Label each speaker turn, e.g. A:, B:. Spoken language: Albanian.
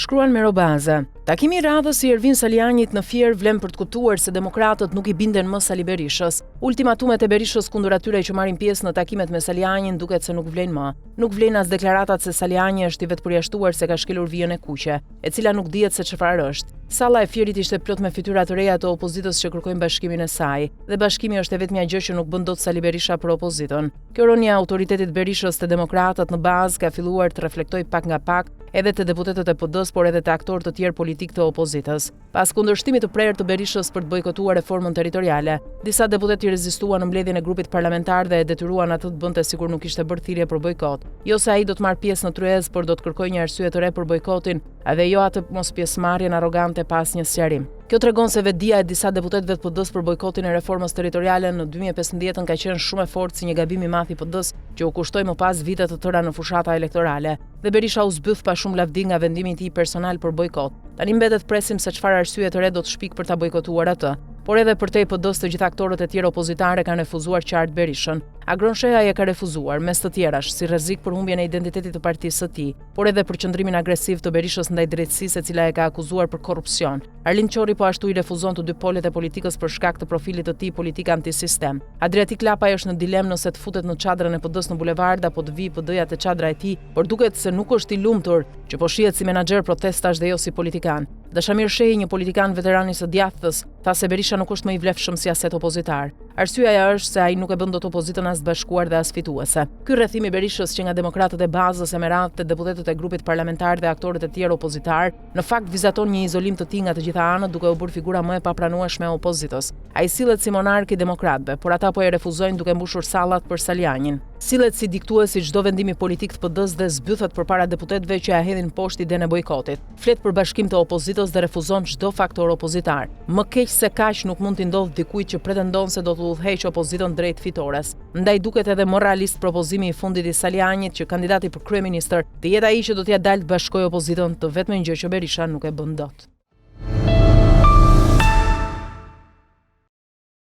A: Shkruan me robaze. Takimi i radhës i Ervin Salianit në Fier vlen për të kuptuar se demokratët nuk i binden më Sali Berishës. Ultimatumet e Berishës kundër atyre që marrin pjesë në takimet me Salianin duket se nuk vlen më. Nuk vlen as deklaratat se Saliani është i vetëpërjashtuar se ka shkelur vijën e kuqe, e cila nuk dihet se çfarë është. Salla e Fierit ishte plot me fytyra të reja të opozitës që kërkojnë bashkimin e saj, dhe bashkimi është e vetmja gjë që nuk bën dot Sali Berisha për opozitën. Kjo rënja e autoritetit Berishës te demokratët në bazë ka filluar të reflektojë pak nga pak edhe te deputetët e PD-s, por edhe te aktorë të tjerë politik të opozitës. Pas kundërshtimit të prerë të Berishës për të bojkotuar reformën territoriale, disa deputetë i rezistuan në mbledhjen e grupit parlamentar dhe e detyruan atë të bënte sikur nuk ishte bërë thirrje për bojkot. Jo se ai do të marrë pjesë në tryezë, por do të kërkojë një arsye të re për bojkotin, edhe jo atë mos pjesëmarrjen arrogante pas një sqarim. Kjo tregon se vetdia e disa deputetëve të PD-s për bojkotin e reformës territoriale në 2015 ka qenë shumë e fortë si një gabim i madh i PD-s që u kushtoi më pas vite të tëra në fushata elektorale, dhe Berisha u zbyth pa shumë lavdi nga vendimi i tij personal për bojkot. Tani mbetet presim se çfarë arsye të re do të shpik për ta bojkotuar atë. Por edhe për te i PD-s të gjithë aktorët e tjerë opozitare kanë refuzuar qartë Berishën. Agron Sheha e ka refuzuar, mes të tjerash, si rrezik për humbjen e identitetit të partisë së tij, por edhe për qëndrimin agresiv të Berishës ndaj drejtësisë, e cila e ka akuzuar për korrupsion. Arlind Qori po ashtu i refuzon të dy polet e politikës për shkak të profilit të tij politik antisistem. Adriatik Lapaj është në dilemë nëse të futet në çadrën e PD-s në bulevard apo të vijë PD-ja te çadra e tij, por duket se nuk është i lumtur që po shihet si menaxher protestash dhe jo si politikan. Dashamir Shehi, një politikan veteran i së djathtës, tha se Berisha nuk është më i vlefshëm si aset opozitar. Arsyeja është se ai nuk e bën dot opozitën as bashkuar dhe as fituese. Ky rrethim i Berishës që nga demokratët e bazës e me radhë te deputetët e grupit parlamentar dhe aktorët e tjerë opozitar, në fakt vizaton një izolim të tij nga të gjitha anët, duke u bërë figura më e papranueshme e opozitës. Ai sillet si monark i demokratëve, por ata po e refuzojnë duke mbushur sallat për Salianin. Sillet si diktues i çdo vendimi politik të PD-s dhe zbythet përpara deputetëve që ja hedhin poshtë idenë e bojkotit. Flet për bashkim të opozitës dhe refuzon çdo faktor opozitar. Më keq se kaq nuk mund t'i ndodh dikujt që pretendon se do të udhëheqë opozitën drejt fitores. Ndaj duket edhe më realist propozimi i fundit i Salianit që kandidati për kryeministër të jetë ai që do t'ia dalë të bashkojë opozitën, të vetmen gjë që Berisha nuk e bën dot.